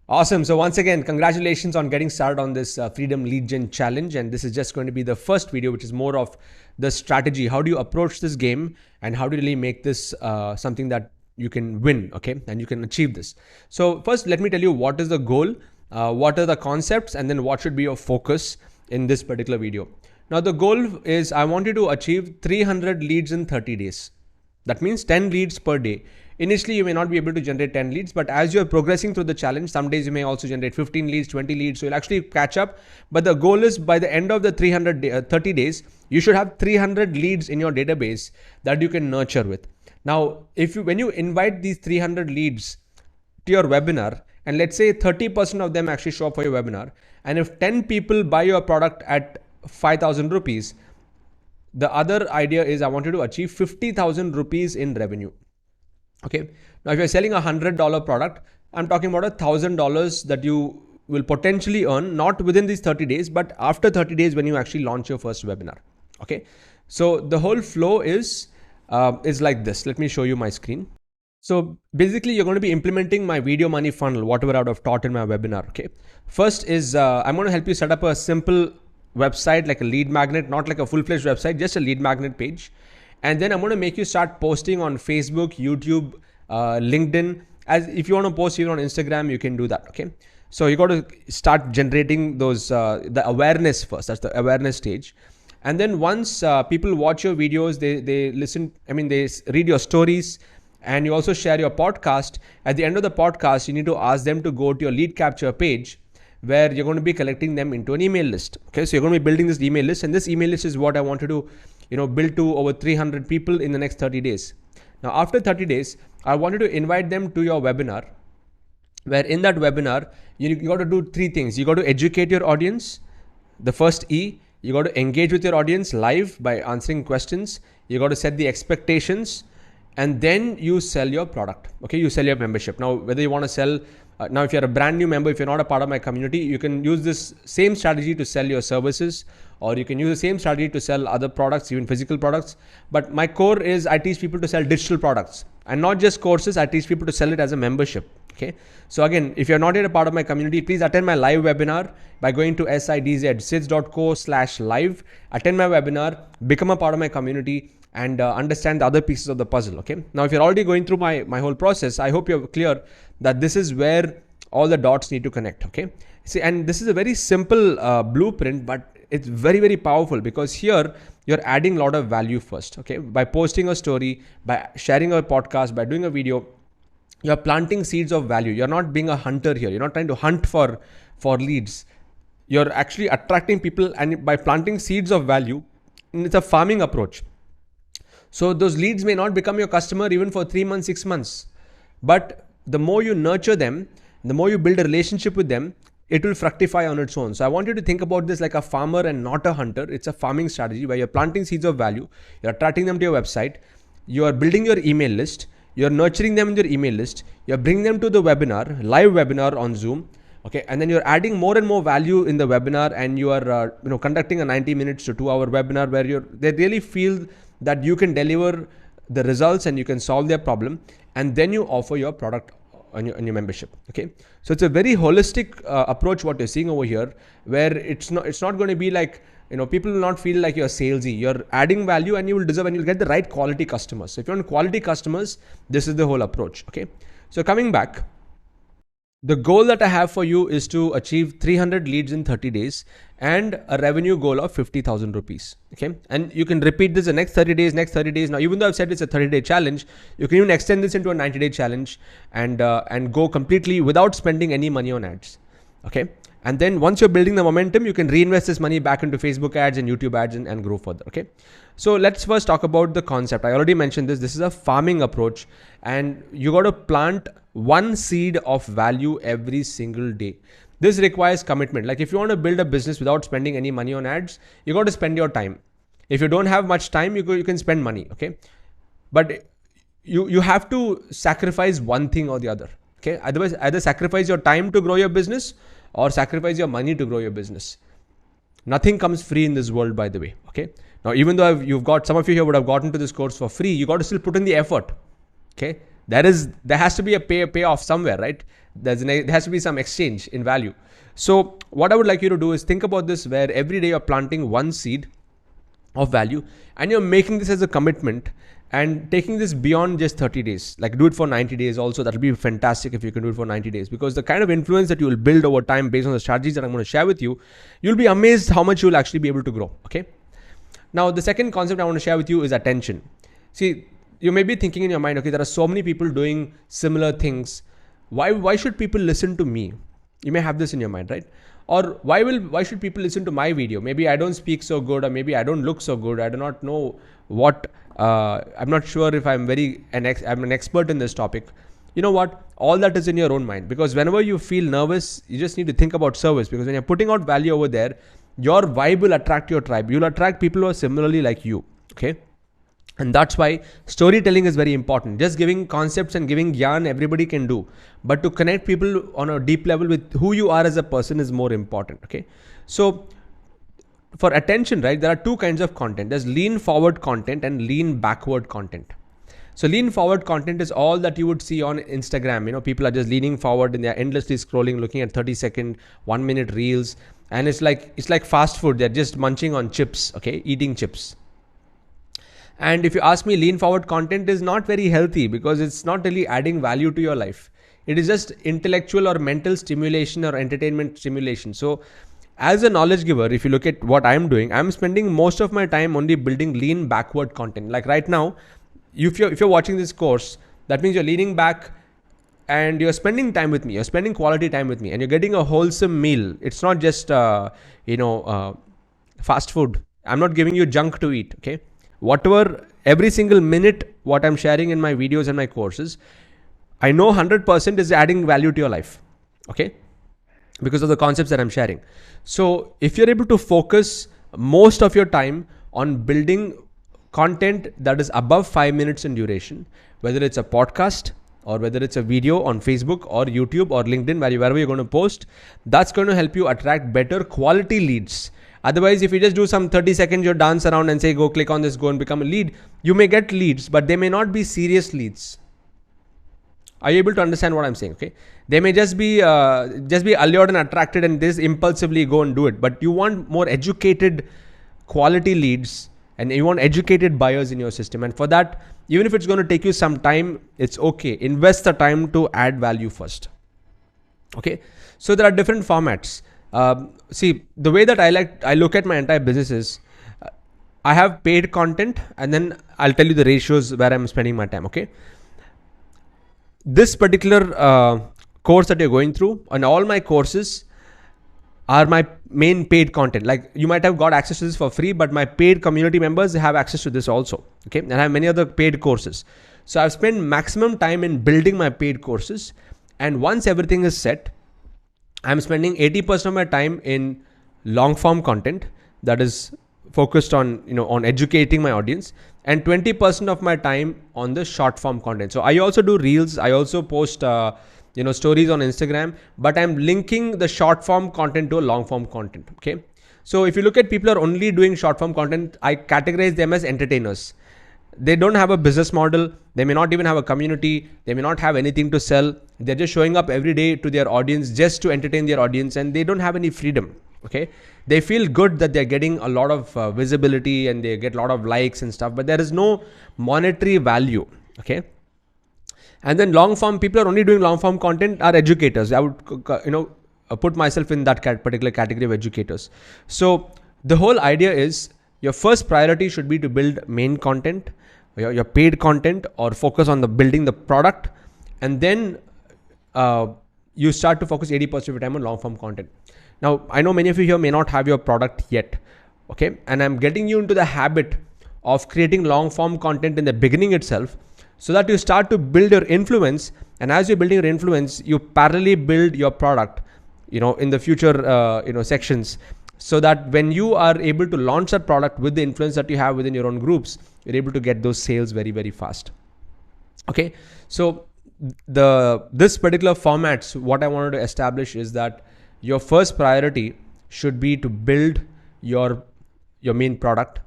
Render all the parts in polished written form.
Awesome. So once again, congratulations on getting started on this Freedom Lead Gen Challenge. And this is just going to be the first video, which is more of the strategy. How do you approach this game and how do you really make this something that you can win, okay? And you can achieve this. So first, let me tell you what is the goal, what are the concepts, and then what should be your focus in this particular video. Now, the goal is I want you to achieve 300 leads in 30 days. That means 10 leads per day. Initially, you may not be able to generate 10 leads, but as you're progressing through the challenge, some days you may also generate 15 leads, 20 leads. So you'll actually catch up. But the goal is by the end of the 30 days, you should have 300 leads in your database that you can nurture with. Now, when you invite these 300 leads to your webinar, and let's say 30% of them actually show up for your webinar, and if 10 people buy your product at 5,000 rupees, the other idea is I want you to achieve 50,000 rupees in revenue. Okay. Now, if you're selling a $100 product, I'm talking about $1,000 that you will potentially earn, not within these 30 days, but after 30 days when you actually launch your first webinar. Okay. So the whole flow is like this. Let me show you my screen. So basically, you're going to be implementing my video money funnel, whatever I would have taught in my webinar. Okay. First is I'm going to help you set up a simple website like a lead magnet, not like a full-fledged website, just a lead magnet page. And then I'm going to make you start posting on Facebook, YouTube, LinkedIn. As if you want to post even on Instagram, you can do that. Okay. So you got to start generating those, the awareness first. That's the awareness stage. And then once people watch your videos, they listen, they read your stories, and you also share your podcast. At the end of the podcast, you need to ask them to go to your lead capture page where you're going to be collecting them into an email list. Okay. So you're going to be building this email list, and this email list is what I want you to build to over 300 people in the next 30 days. Now, after 30 days, I wanted to invite them to your webinar, where in that webinar, you got to do three things. You got to educate your audience. The first E, you got to engage with your audience live by answering questions. You got to set the expectations, and then you sell your product. Okay. You sell your membership. Now, whether you want to sell, now if you're a brand new member, if you're not a part of my community, you can use this same strategy to sell your services, or you can use the same strategy to sell other products, even physical products. But my core is I teach people to sell digital products, and not just courses. I teach people to sell it as a membership. Okay. So again, if you're not yet a part of my community, please attend my live webinar by going to sidzsids.co/live. Attend my webinar, become a part of my community, and understand the other pieces of the puzzle. Okay. Now, if you're already going through my whole process, I hope you're clear that this is where all the dots need to connect. Okay. See, and this is a very simple blueprint, but it's very, very powerful because here you're adding a lot of value first. Okay. By posting a story, by sharing a podcast, by doing a video, you're planting seeds of value. You're not being a hunter here. You're not trying to hunt for leads. You're actually attracting people, and by planting seeds of value, it's a farming approach. So those leads may not become your customer even for 3 months, 6 months. But the more you nurture them, the more you build a relationship with them, it will fructify on its own. So I want you to think about this like a farmer and not a hunter. It's a farming strategy where you're planting seeds of value. You're attracting them to your website. You are building your email list. You're nurturing them in your email list. You're bringing them to the webinar, live webinar on Zoom. Okay. And then you're adding more and more value in the webinar, and you are, conducting a 90 minutes to 2 hour webinar where they really feel that you can deliver the results and you can solve their problem, and then you offer your product on your membership. Okay. So it's a very holistic approach what you're seeing over here, where it's not going to be like, people will not feel like you're salesy. You're adding value, and you will deserve, and you'll get the right quality customers. So if you want quality customers, this is the whole approach. Okay. So coming back, the goal that I have for you is to achieve 300 leads in 30 days and a revenue goal of 50,000 rupees. Okay. And you can repeat this the next 30 days, Now, even though I've said it's a 30-day challenge, you can even extend this into a 90-day challenge and go completely without spending any money on ads. Okay. And then once you're building the momentum, you can reinvest this money back into Facebook ads and YouTube ads and grow further. Okay. So let's first talk about the concept. I already mentioned this. This is a farming approach, and you got to plant one seed of value every single day. This requires commitment. Like if you want to build a business without spending any money on ads, you got to spend your time. If you don't have much time, you can spend money. Okay. But you have to sacrifice one thing or the other. Okay. Otherwise, either sacrifice your time to grow your business or sacrifice your money to grow your business. Nothing comes free in this world, by the way. Okay. Now, even though some of you here would have gotten to this course for free, you got to still put in the effort. Okay. There has to be a payoff somewhere, right? There has to be some exchange in value. So what I would like you to do is think about this, where every day you're planting one seed of value, and you're making this as a commitment and taking this beyond just 30 days. Like, do it for 90 days also. That'll be fantastic if you can do it for 90 days, because the kind of influence that you will build over time based on the strategies that I'm going to share with you, you'll be amazed how much you'll actually be able to grow. Okay. Now, the second concept I want to share with you is attention. See, you may be thinking in your mind, okay, there are so many people doing similar things. Why should people listen to me? You may have this in your mind, right? Or why should people listen to my video? Maybe I don't speak so good, or maybe I don't look so good. I do not know what, I'm not sure if I'm I'm an expert in this topic. You know what? All that is in your own mind, because whenever you feel nervous, you just need to think about service, because when you're putting out value over there, your vibe will attract your tribe. You'll attract people who are similarly like you. Okay. And that's why storytelling is very important. Just giving concepts and giving yarn, everybody can do. But to connect people on a deep level with who you are as a person is more important. Okay. So for attention, right, there are two kinds of content. There's lean forward content and lean backward content. So lean forward content is all that you would see on Instagram. You know, people are just leaning forward and they're endlessly scrolling, looking at 30-second, 1 minute reels. And it's like fast food. They're just munching on chips. Okay. Eating chips. And if you ask me, lean forward content is not very healthy, because it's not really adding value to your life. It is just intellectual or mental stimulation or entertainment stimulation. So as a knowledge giver, if you look at what I'm doing, I'm spending most of my time only building lean backward content. Like right now, if you're watching this course, that means you're leaning back and you're spending time with me. You're spending quality time with me, and you're getting a wholesome meal. It's not just, fast food. I'm not giving you junk to eat. Okay. Whatever, every single minute, what I'm sharing in my videos and my courses, I know 100% is adding value to your life. Okay. Because of the concepts that I'm sharing. So if you're able to focus most of your time on building content that is above 5 minutes in duration, whether it's a podcast or whether it's a video on Facebook or YouTube or LinkedIn, wherever you're going to post, that's going to help you attract better quality leads. Otherwise, if you just do some 30 seconds, you dance around and say, go click on this, go and become a lead, you may get leads, but they may not be serious leads. Are you able to understand what I'm saying? Okay. They may just be allured and attracted and just impulsively go and do it. But you want more educated quality leads, and you want educated buyers in your system. And for that, even if it's going to take you some time, it's okay. Invest the time to add value first. Okay. So there are different formats. See, the way that I look at my entire business is, I have paid content, and then I'll tell you the ratios where I'm spending my time. Okay. This particular course that you're going through, and all my courses are my main paid content. Like, you might have got access to this for free, but my paid community members have access to this also. Okay. And I have many other paid courses. So I've spent maximum time in building my paid courses. And once everything is set, I'm spending 80% of my time in long form content that is focused on, on educating my audience, and 20% of my time on the short form content. So I also do reels. I also post, stories on Instagram, but I'm linking the short form content to a long form content. Okay. So if you look at people who are only doing short form content, I categorize them as entertainers. They don't have a business model. They may not even have a community. They may not have anything to sell. They're just showing up every day to their audience just to entertain their audience, and they don't have any freedom. Okay. They feel good that they're getting a lot of visibility and they get a lot of likes and stuff, but there is no monetary value. Okay. And then long form, people are only doing long form content are educators. I would, put myself in that particular category of educators. So the whole idea is, your first priority should be to build main content, your paid content, or focus on building the product. And then you start to focus 80% of your time on long form content. Now, I know many of you here may not have your product yet. Okay. And I'm getting you into the habit of creating long form content in the beginning itself, so that you start to build your influence. And as you're building your influence, you parallelly build your product, in the future, sections, so that when you are able to launch that product with the influence that you have within your own groups, you're able to get those sales very, very fast. Okay. So this particular formats, what I wanted to establish is that your first priority should be to build your main product.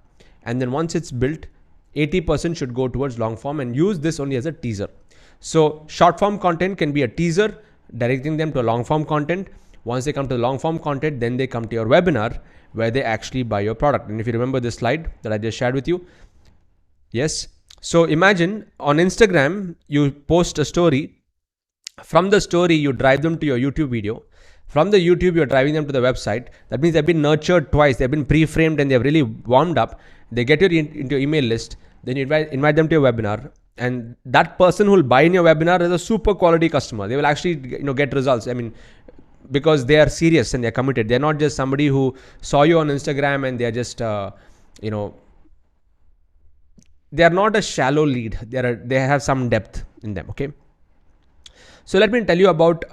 And then once it's built, 80% should go towards long form, and use this only as a teaser. So short form content can be a teaser, directing them to long form content. Once they come to the long form content, then they come to your webinar where they actually buy your product. And if you remember this slide that I just shared with you, yes. So imagine on Instagram, you post a story. From the story, you drive them to your YouTube video. From the YouTube, you're driving them to the website. That means they've been nurtured twice. They've been pre-framed and they've really warmed up. They get you into your email list. Then you invite them to your webinar. And that person who will buy in your webinar is a super quality customer. They will actually get results. I mean, because they are serious and they're committed. They're not just somebody who saw you on Instagram and they're just, they are not a shallow lead. They have some depth in them. Okay. So let me tell you about,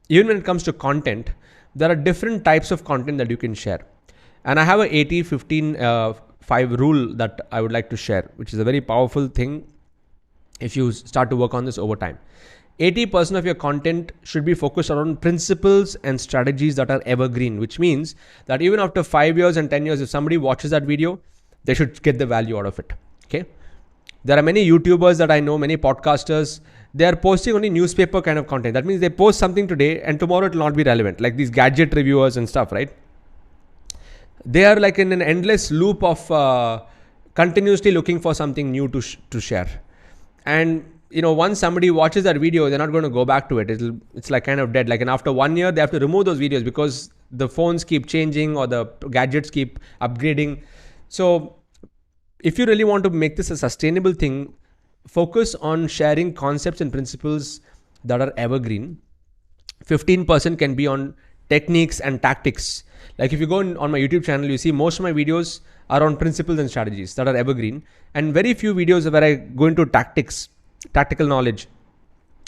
even when it comes to content, there are different types of content that you can share. And I have a 80-15-5 rule that I would like to share, which is a very powerful thing if you start to work on this over time. 80% of your content should be focused around principles and strategies that are evergreen, which means that even after 5 years and 10 years, if somebody watches that video, they should get the value out of it. Okay. There are many YouTubers that I know, many podcasters, they are posting only newspaper kind of content. That means they post something today and tomorrow it will not be relevant, like these gadget reviewers and stuff, right? They are like in an endless loop of continuously looking for something new to share. And once somebody watches that video, they're not going to go back to it. It's like kind of dead. Like, and after 1 year, they have to remove those videos because the phones keep changing or the gadgets keep upgrading. So if you really want to make this a sustainable thing, focus on sharing concepts and principles that are evergreen. 15% can be on techniques and tactics. Like if you go on my YouTube channel, you see most of my videos are on principles and strategies that are evergreen, and very few videos where I go into tactical knowledge,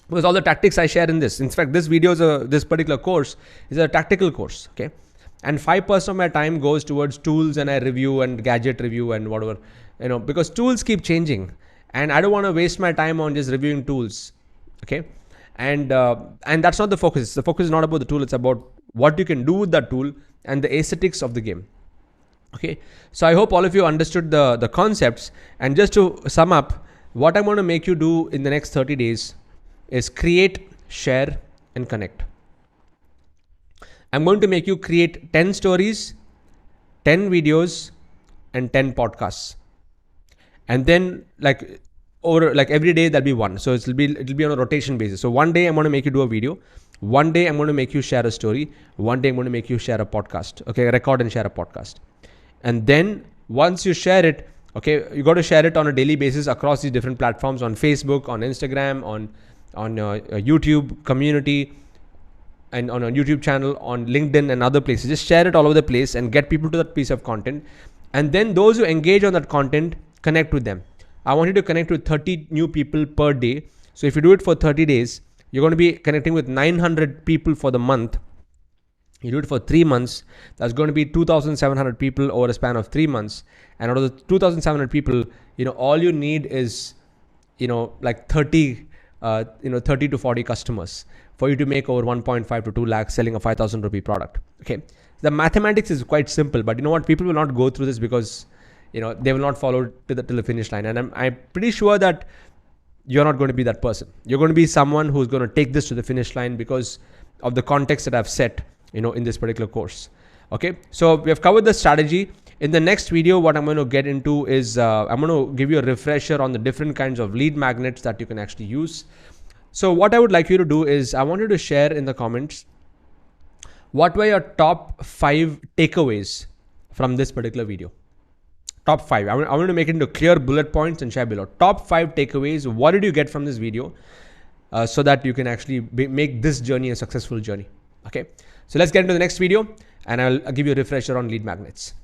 because all the tactics I share in this. In fact, this video this particular course is a tactical course. Okay. And 5% of my time goes towards tools, and I review and gadget review and whatever, because tools keep changing. And I don't want to waste my time on just reviewing tools. Okay. And that's not the focus. The focus is not about the tool. It's about what you can do with that tool and the aesthetics of the game. Okay. So I hope all of you understood the concepts. And just to sum up, what I'm going to make you do in the next 30 days is create, share, and connect. I'm going to make you create 10 stories, 10 videos, and 10 podcasts. And then every day there'll be one. So it'll be on a rotation basis. So one day I'm going to make you do a video. One day I'm going to make you share a story. One day I'm going to make you share a podcast. Okay, record and share a podcast. And then once you share it, okay, you got to share it on a daily basis across these different platforms, on Facebook, on Instagram, on YouTube community, and on a YouTube channel, on LinkedIn and other places. Just share it all over the place and get people to that piece of content. And then those who engage on that content, connect with them. I want you to connect with 30 new people per day. So if you do it for 30 days, you're going to be connecting with 900 people for the month. You do it for 3 months, that's going to be 2,700 people over a span of 3 months. And out of the 2,700 people, all you need is, like 30 to 40 customers for you to make over 1.5 to 2 lakhs selling a 5,000 rupee product. Okay. The mathematics is quite simple, but you know what? People will not go through this because, they will not follow till the finish line. And I'm pretty sure that you're not going to be that person. You're going to be someone who's going to take this to the finish line because of the context that I've set, in this particular course. Okay. So we have covered the strategy. In the next video, what I'm going to get into is, I'm going to give you a refresher on the different kinds of lead magnets that you can actually use. So what I would like you to do is, I want you to share in the comments, what were your top 5 takeaways from this particular video? Top 5. I want to make it into clear bullet points and share below. Top 5 takeaways. What did you get from this video? So that you can actually make this journey a successful journey. Okay. So let's get into the next video and I'll give you a refresher on lead magnets.